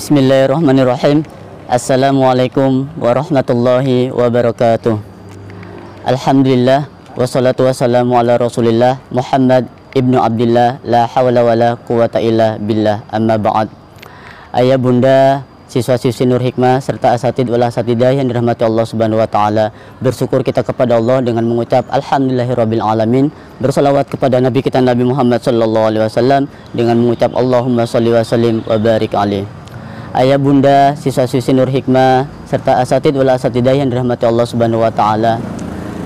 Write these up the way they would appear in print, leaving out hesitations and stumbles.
Bismillahirrahmanirrahim. Assalamualaikum warahmatullahi wabarakatuh. Alhamdulillah, wassalatu wassalamu ala rasulillah Muhammad ibnu Abdillah, la hawla wa la quwata illa billah, amma ba'd. Ayah bunda, siswa-siswi Nur Hikmah serta asatid wal asatidah yang dirahmati Allah Subhanahu wa taala, bersyukur kita kepada Allah dengan mengucap alhamdulillahirabbil alamin, bersalawat kepada nabi kita Nabi Muhammad sallallahu alaihi wasallam dengan mengucap Allahumma shalli wa sallim wa barik alaihi. Ayah bunda, siswa-siswi Nur Hikmah serta asatid wal asatidah yang dirahmati Allah Subhanahu wa taala,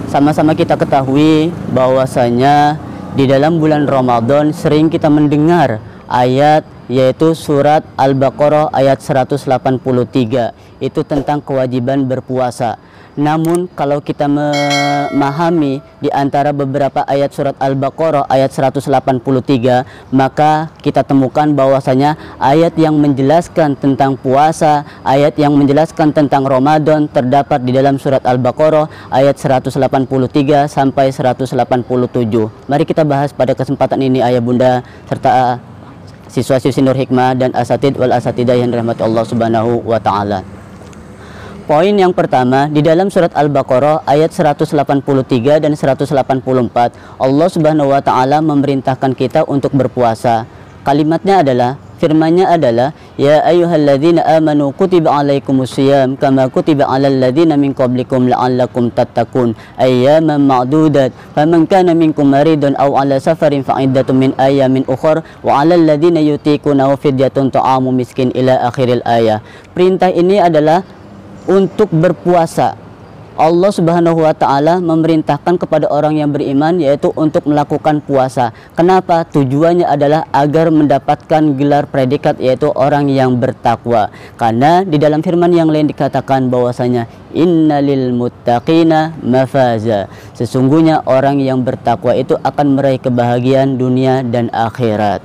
sama-sama kita ketahui bahwasanya di dalam bulan Ramadan sering kita mendengar ayat, yaitu surat Al-Baqarah ayat 183, itu tentang kewajiban berpuasa. Namun kalau kita memahami di antara beberapa ayat surat Al-Baqarah ayat 183, maka kita temukan bahwasanya ayat yang menjelaskan tentang puasa, ayat yang menjelaskan tentang Ramadan terdapat di dalam surat Al-Baqarah ayat 183 sampai 187. Mari kita bahas pada kesempatan ini ayah bunda serta siswa-siswi Nur Hikmah dan asatid wal asatidah yang dirahmati Allah Subhanahu wa taala. Poin yang pertama, di dalam surat Al-Baqarah ayat 183 dan 184, Allah Subhanahu wa taala memerintahkan kita untuk berpuasa. Kalimatnya adalah, firman-Nya adalah, ya ayyuhalladzina amanu kutiba alaikumusiyam kama kutiba alal ladzina min qablikum la'allakum tattaqun ayyaman ma'dudat faman kana minkum maridun aw ala safarin fa'iddatun min ayyamin ukhra wa alal ladzina yutiqunahu fidyatun ta'amu miskin ila akhiril ayah. Perintah ini adalah untuk berpuasa. Allah Subhanahu wa taala memerintahkan kepada orang yang beriman yaitu untuk melakukan puasa. Kenapa? Tujuannya adalah agar mendapatkan gelar predikat yaitu orang yang bertakwa. Karena di dalam firman yang lain dikatakan bahwasanya innalil muttaqina mafaza. Sesungguhnya orang yang bertakwa itu akan meraih kebahagiaan dunia dan akhirat.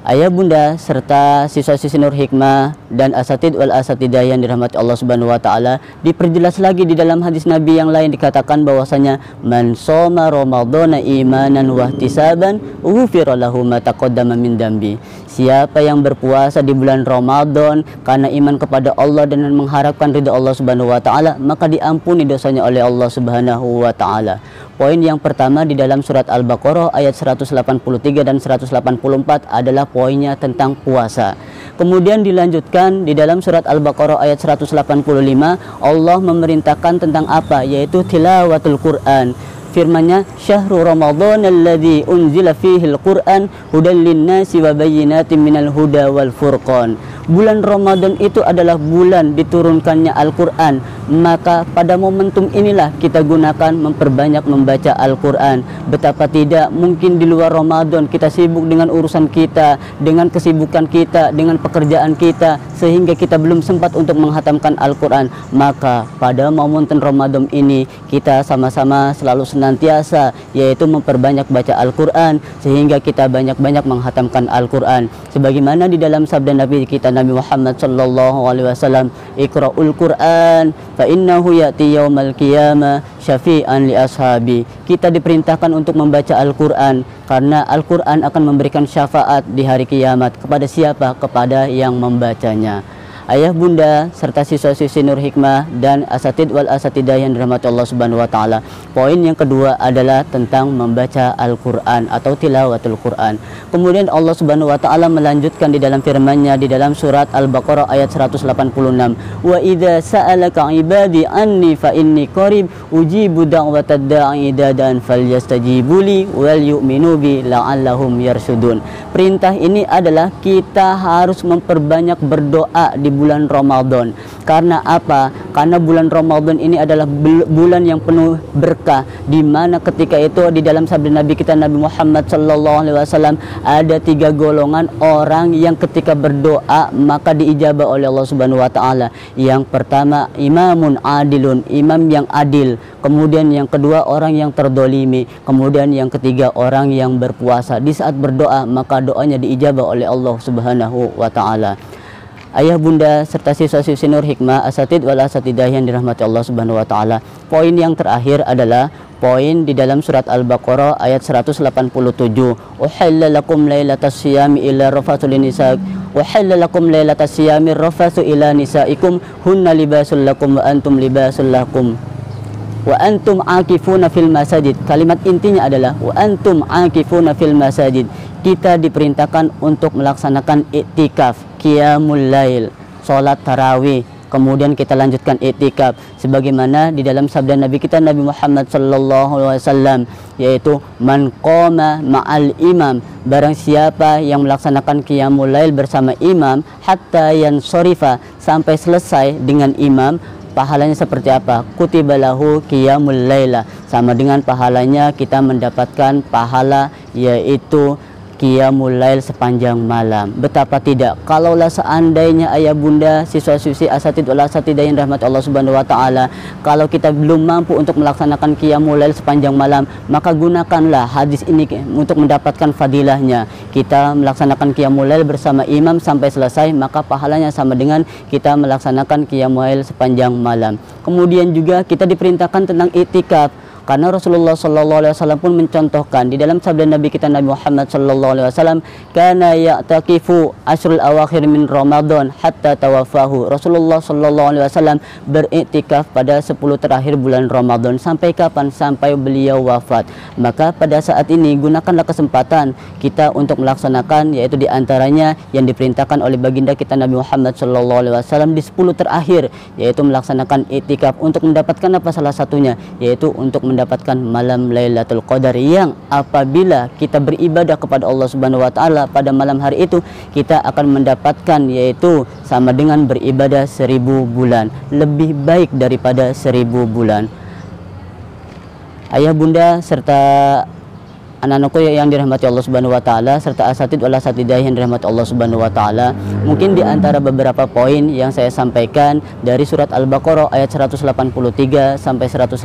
Ayah bunda serta siswa-siswi Nur Hikmah dan asatid wal asatidah yang dirahmati Allah Subhanahu wa taala, diperjelas lagi di dalam hadis Nabi yang lain dikatakan bahwasanya man shoma ramadhana imanan wa ihtisaban ghufira lahu ma taqaddama min dambi. Siapa yang berpuasa di bulan Ramadan karena iman kepada Allah dan mengharapkan ridha Allah Subhanahu wa taala, maka diampuni dosanya oleh Allah Subhanahu wa taala. Poin yang pertama di dalam surat Al-Baqarah ayat 183 dan 184 adalah poinnya tentang puasa. Kemudian dilanjutkan di dalam surat Al-Baqarah ayat 185, Allah memerintahkan tentang apa? Yaitu tilawatul Quran. Firman-Nya, syahrul ramadhan alladzi unzila fihil Qur'an hudan linnasi wa bayyinatin minal huda wal furqan. Bulan Ramadan itu adalah bulan diturunkannya Al-Quran. Maka pada momentum inilah kita gunakan memperbanyak membaca Al-Quran. Betapa tidak mungkin di luar Ramadan kita sibuk dengan urusan kita, dengan kesibukan kita, dengan pekerjaan kita, sehingga kita belum sempat untuk menghatamkan Al-Quran. Maka pada momentum Ramadan ini kita sama-sama selalu senantiasa yaitu memperbanyak baca Al-Quran, sehingga kita banyak-banyak menghatamkan Al-Quran. Sebagaimana di dalam sabda Nabi kita Nabi Muhammad sallallahu alaihi wasallam, iqra'ul Qur'an fa innahu ya'ti yaumal qiyamah syafi'an li ashabi. Kita diperintahkan untuk membaca Al-Quran karena Al-Quran akan memberikan syafaat di hari kiamat. Kepada siapa? Kepada yang membacanya. Ayah bunda serta siswa-siswi Nur Hikmah dan asatid wal asatidah yang dirahmati Allah Subhanahu wa taala, poin yang kedua adalah tentang membaca Al-Qur'an atau tilawatul Qur'an. Kemudian Allah Subhanahu wa taala melanjutkan di dalam firman-Nya di dalam surat Al-Baqarah ayat 186, wa idza sa'alaka ibadi anni fa inni qarib ujibu da'watad da'i dadan falyastajibuli wal yu'minu bi la'allahum yarshudun. Perintah ini adalah kita harus memperbanyak berdoa di bulan Ramadan. Karena apa? Karena bulan Ramadan ini adalah bulan yang penuh berkah, di mana ketika itu di dalam sabda Nabi kita Nabi Muhammad sallallahu alaihi wasallam ada 3 golongan orang yang ketika berdoa maka diijabah oleh Allah Subhanahu wa taala. Yang pertama, imamun adilun, imam yang adil. Kemudian yang kedua, orang yang terdolimi. Kemudian yang ketiga, orang yang berpuasa. Di saat berdoa maka doanya diijabah oleh Allah Subhanahu wa taala. Ayah bunda serta siswa-siswi Nur Hikmah, asatid wal asatidah yang dirahmati Allah Subhanahu wa taala. Poin yang terakhir adalah poin di dalam surat Al-Baqarah ayat 187. Uhilla lakum lailatas siyami ila rafatul nisa. Uhilla lakum lailatas siyami rafathu ila nisaikum hunna libasul lakum wa antum libasul lakum. Wa antum akifuna fil masajid. Kalimat intinya adalah wa antum akifuna fil masajid. Kita diperintahkan untuk melaksanakan iktikaf, qiyamul lail, salat tarawih. Kemudian kita lanjutkan iktikaf sebagaimana di dalam sabda Nabi kita Nabi Muhammad sallallahu alaihi wasallam, yaitu man qama ma'al imam, barang siapa yang melaksanakan qiyamul lail bersama imam hatta yansorifa, sampai selesai dengan imam, pahalanya seperti apa? Kutibalahu qiyamul laila, sama dengan pahalanya kita mendapatkan pahala yaitu qiyamul lail sepanjang malam. Betapa tidak kalaulah seandainya ayah bunda, siswa-siswi asatid wal asatidah yang rahmat Allah Subhanahu wa taala, kalau kita belum mampu untuk melaksanakan qiyamul lail sepanjang malam, maka gunakanlah hadis ini untuk mendapatkan fadilahnya. Kita melaksanakan qiyamul lail bersama imam sampai selesai, maka pahalanya sama dengan kita melaksanakan qiyamul lail sepanjang malam. Kemudian juga kita diperintahkan tentang iktikaf, karena Rasulullah sallallahu alaihi wasallam pun mencontohkan di dalam sabda Nabi kita Nabi Muhammad sallallahu alaihi wasallam, kana ya'takifu asrul awakhir min Ramadan hatta tawafahu. Rasulullah sallallahu alaihi wasallam beriktikaf pada 10 terakhir bulan Ramadan. Sampai kapan? Sampai beliau wafat. Maka pada saat ini gunakanlah kesempatan kita untuk melaksanakan, yaitu diantaranya yang diperintahkan oleh baginda kita Nabi Muhammad sallallahu alaihi wasallam di 10 terakhir, yaitu melaksanakan iktikaf. Untuk mendapatkan apa? Salah satunya yaitu untuk mendapatkan malam Lailatul Qadar, yang apabila kita beribadah kepada Allah Subhanahu wa taala pada malam hari itu, kita akan mendapatkan yaitu sama dengan beribadah 1000 bulan, lebih baik daripada 1000 bulan. Ayah bunda serta anak-anakku yang dirahmati Allah Subhanahu wa taala, serta asatid wal asatidah yang dirahmati Allah Subhanahu wa taala, mungkin di antara beberapa poin yang saya sampaikan dari surat Al-Baqarah ayat 183 sampai 187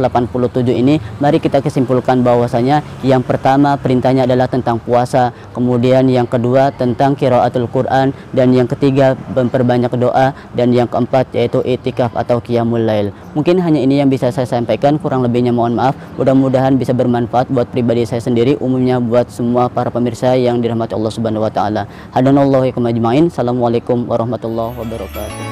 ini, mari kita kesimpulkan bahwasanya yang pertama perintahnya adalah tentang puasa, kemudian yang kedua tentang qiraatul Quran, dan yang ketiga memperbanyak doa, dan yang keempat yaitu iktikaf atau qiyamul lail. Mungkin hanya ini yang bisa saya sampaikan, kurang lebihnya mohon maaf. Mudah-mudahan bisa bermanfaat buat pribadi saya sendiri, umumnya buat semua para pemirsa yang dirahmati Allah Subhanahu wa taala. Hadanallahu ikum ajmain. Assalamualaikum warahmatullahi wabarakatuh.